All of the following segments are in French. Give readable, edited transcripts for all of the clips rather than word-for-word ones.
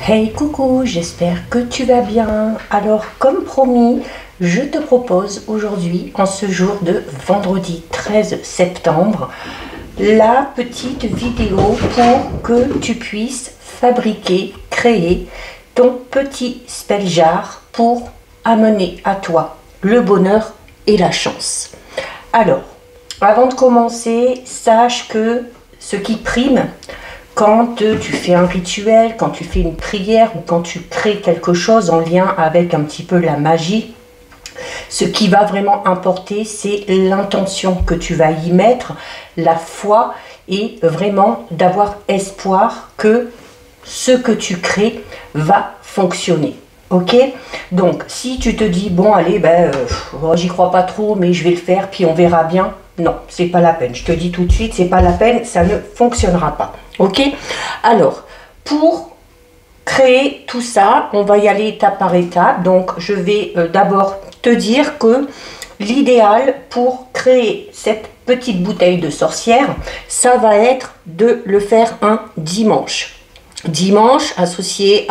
Hey coucou, j'espère que tu vas bien. Alors comme promis, je te propose aujourd'hui, en ce jour de vendredi 13 septembre, la petite vidéo pour que tu puisses fabriquer, créer ton petit spell jar pour amener à toi le bonheur et la chance. Alors, avant de commencer, sache que ce qui prime, quand tu fais un rituel, quand tu fais une prière ou quand tu crées quelque chose en lien avec un petit peu la magie, ce qui va vraiment importer, c'est l'intention que tu vas y mettre, la foi et vraiment d'avoir espoir que ce que tu crées va fonctionner. Ok, donc si tu te dis bon allez j'y crois pas trop mais je vais le faire puis on verra bien, non c'est pas la peine, je te dis tout de suite c'est pas la peine, ça ne fonctionnera pas. Ok, alors pour créer tout ça on va y aller étape par étape. Donc je vais d'abord te dire que l'idéal pour créer cette petite bouteille de sorcière, ça va être de le faire un dimanche. Dimanche associé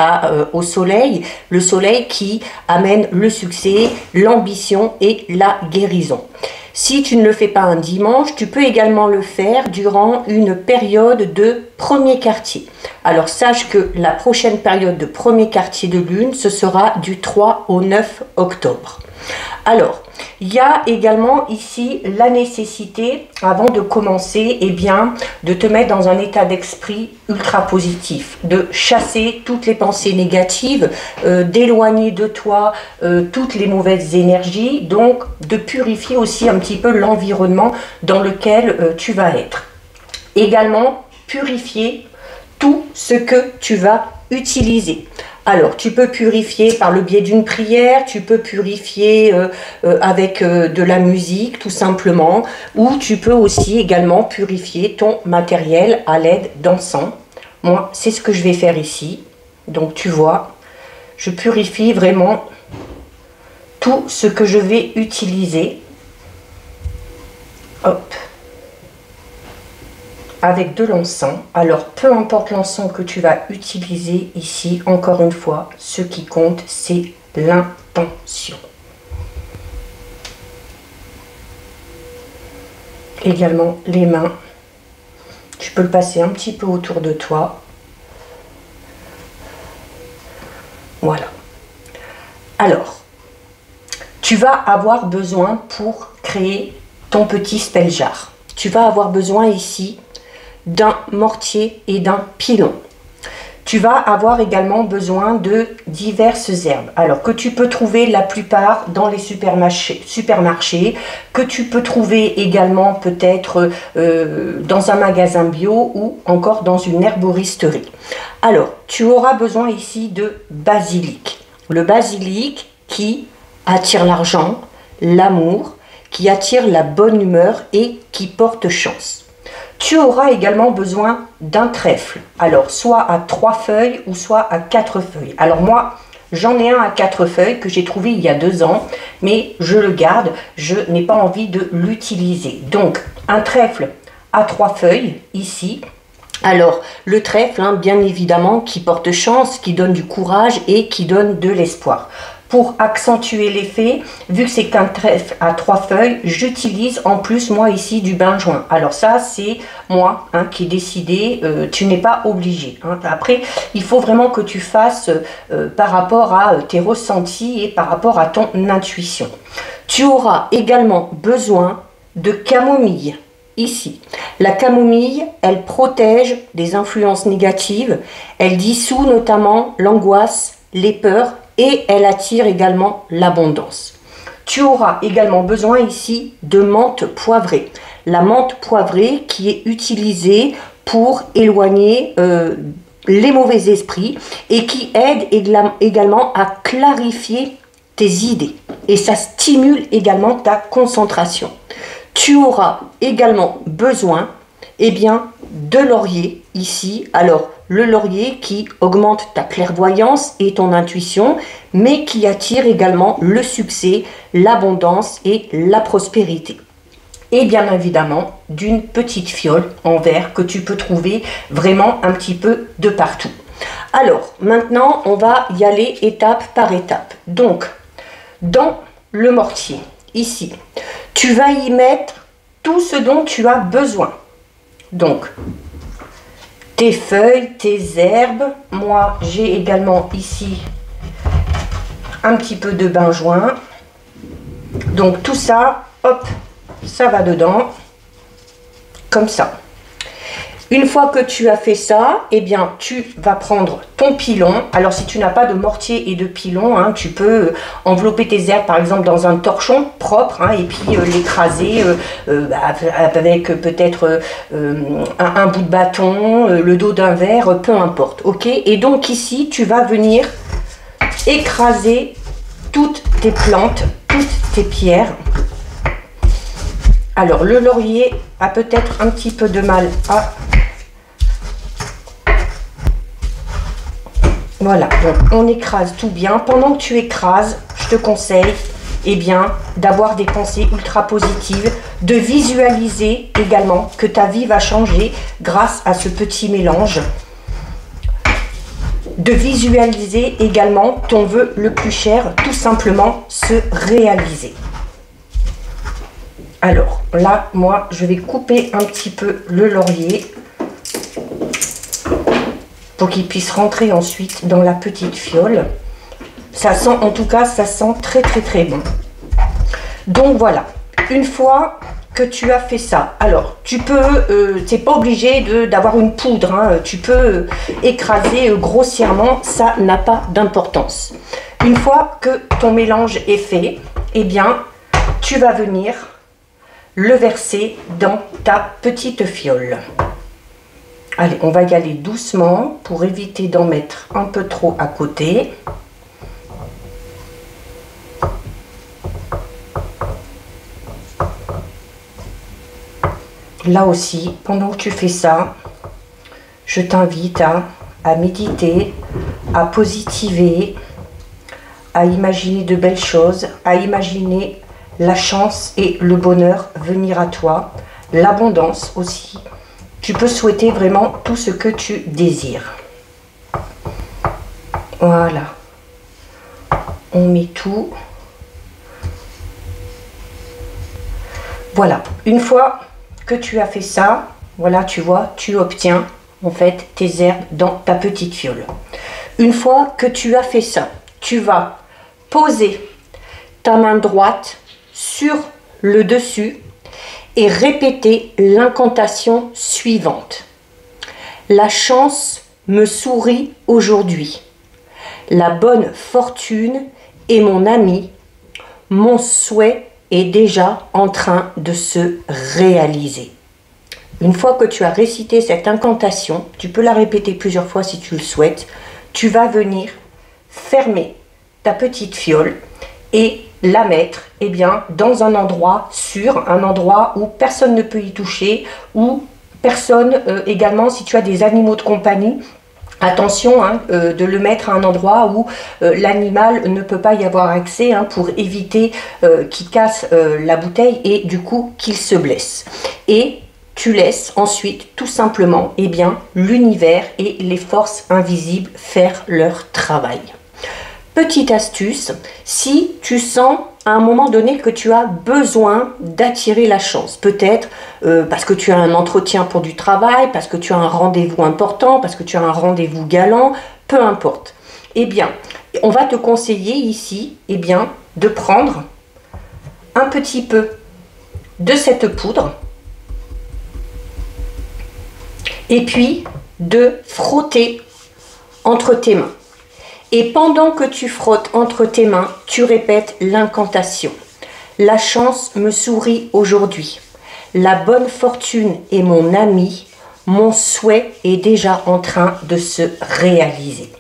au soleil, le soleil qui amène le succès, l'ambition et la guérison. Si tu ne le fais pas un dimanche, tu peux également le faire durant une période de premier quartier. Alors sache que la prochaine période de premier quartier de lune, ce sera du 3 au 9 octobre. Alors, il y a également ici la nécessité, avant de commencer, de te mettre dans un état d'esprit ultra positif, de chasser toutes les pensées négatives, d'éloigner de toi toutes les mauvaises énergies, donc de purifier aussi un petit peu l'environnement dans lequel tu vas être. Également, purifier tout ce que tu vas utiliser. Alors, tu peux purifier par le biais d'une prière, tu peux purifier avec de la musique, tout simplement, ou tu peux aussi également purifier ton matériel à l'aide d'encens. Moi, c'est ce que je vais faire ici. Donc, tu vois, je purifie vraiment tout ce que je vais utiliser. Hop. Avec de l'encens. Alors peu importe l'encens que tu vas utiliser ici, encore une fois, ce qui compte c'est l'intention. Également les mains, tu peux le passer un petit peu autour de toi. Voilà. Alors, tu vas avoir besoin pour créer ton petit spell jar. Tu vas avoir besoin ici d'un mortier et d'un pilon. Tu vas avoir également besoin de diverses herbes, alors que tu peux trouver la plupart dans les supermarchés, que tu peux trouver également peut-être dans un magasin bio ou encore dans une herboristerie. Alors, tu auras besoin ici de basilic. Le basilic qui attire l'argent, l'amour, qui attire la bonne humeur et qui porte chance. Tu auras également besoin d'un trèfle, alors soit à 3 feuilles ou soit à 4 feuilles. Alors moi, j'en ai un à 4 feuilles que j'ai trouvé il y a 2 ans, mais je le garde, je n'ai pas envie de l'utiliser. Donc, un trèfle à 3 feuilles, ici. Alors, le trèfle, bien évidemment, qui porte chance, qui donne du courage et qui donne de l'espoir. Pour accentuer l'effet, vu que c'est qu'un trèfle à 3 feuilles, j'utilise en plus moi ici du benjoin. Alors ça c'est moi qui ai décidé, tu n'es pas obligé. Après il faut vraiment que tu fasses par rapport à tes ressentis et par rapport à ton intuition. Tu auras également besoin de camomille. Ici, la camomille, elle protège des influences négatives, elle dissout notamment l'angoisse, les peurs, et elle attire également l'abondance. Tu auras également besoin ici de menthe poivrée. La menthe poivrée qui est utilisée pour éloigner les mauvais esprits et qui aide également à clarifier tes idées. Et ça stimule également ta concentration. Tu auras également besoin de laurier ici. Alors, le laurier qui augmente ta clairvoyance et ton intuition, mais qui attire également le succès, l'abondance et la prospérité. Et bien évidemment, d'une petite fiole en verre que tu peux trouver vraiment un petit peu de partout. Alors, maintenant, on va y aller étape par étape. Donc, dans le mortier, ici, tu vas y mettre tout ce dont tu as besoin. Donc, tes feuilles, tes herbes. Moi, j'ai également ici un petit peu de benjoin. Donc, tout ça, hop, ça va dedans, comme ça. Une fois que tu as fait ça, eh bien, tu vas prendre ton pilon. Alors, si tu n'as pas de mortier et de pilon, hein, tu peux envelopper tes herbes, par exemple, dans un torchon propre, hein, et puis l'écraser avec peut-être un bout de bâton, le dos d'un verre, peu importe. Ok. Et donc, ici, tu vas venir écraser toutes tes plantes, toutes tes pierres. Alors, le laurier a peut-être un petit peu de mal à... Voilà, donc on écrase tout bien. Pendant que tu écrases, je te conseille eh bien, d'avoir des pensées ultra positives, de visualiser également que ta vie va changer grâce à ce petit mélange. De visualiser également ton vœu le plus cher, tout simplement se réaliser. Alors là, moi, je vais couper un petit peu le laurier pour qu'il puisse rentrer ensuite dans la petite fiole. Ça sent, en tout cas, ça sent très très très bon. Donc voilà, une fois que tu as fait ça, alors tu peux, t'es pas obligé d'avoir une poudre, hein, tu peux écraser grossièrement, ça n'a pas d'importance. Une fois que ton mélange est fait, eh bien, tu vas venir le verser dans ta petite fiole. Allez, on va y aller doucement pour éviter d'en mettre un peu trop à côté. Là aussi, pendant que tu fais ça, je t'invite à méditer, à positiver, à imaginer de belles choses, à imaginer la chance et le bonheur venir à toi, l'abondance aussi. Tu peux souhaiter vraiment tout ce que tu désires. Voilà. On met tout. Voilà. Une fois que tu as fait ça, voilà, tu vois, tu obtiens en fait tes herbes dans ta petite fiole. Une fois que tu as fait ça, tu vas poser ta main droite sur le dessus et répéter l'incantation suivante. La chance me sourit aujourd'hui. La bonne fortune est mon ami. Mon souhait est déjà en train de se réaliser. Une fois que tu as récité cette incantation, tu peux la répéter plusieurs fois si tu le souhaites, tu vas venir fermer ta petite fiole et la mettre eh bien, dans un endroit sûr, un endroit où personne ne peut y toucher, ou personne également, si tu as des animaux de compagnie, attention hein, de le mettre à un endroit où l'animal ne peut pas y avoir accès hein, pour éviter qu'il casse la bouteille et du coup qu'il se blesse. Et tu laisses ensuite tout simplement eh bien, l'univers et les forces invisibles faire leur travail. Petite astuce, si tu sens à un moment donné que tu as besoin d'attirer la chance, peut-être parce que tu as un entretien pour du travail, parce que tu as un rendez-vous important, parce que tu as un rendez-vous galant, peu importe. Eh bien, on va te conseiller ici eh bien, de prendre un petit peu de cette poudre et puis de frotter entre tes mains. Et pendant que tu frottes entre tes mains, tu répètes l'incantation. La chance me sourit aujourd'hui. La bonne fortune est mon ami. Mon souhait est déjà en train de se réaliser.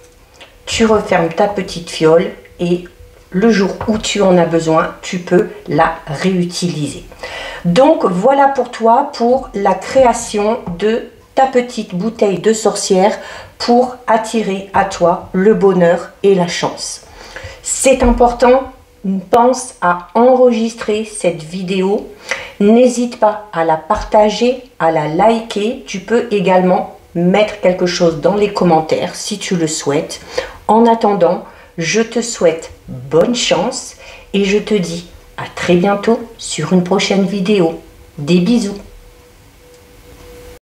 Tu refermes ta petite fiole et le jour où tu en as besoin, tu peux la réutiliser. Donc voilà pour toi pour la création de ta petite bouteille de sorcière pour attirer à toi le bonheur et la chance. C'est important, pense à enregistrer cette vidéo. N'hésite pas à la partager, à la liker. Tu peux également mettre quelque chose dans les commentaires si tu le souhaites. En attendant, je te souhaite bonne chance et je te dis à très bientôt sur une prochaine vidéo. Des bisous.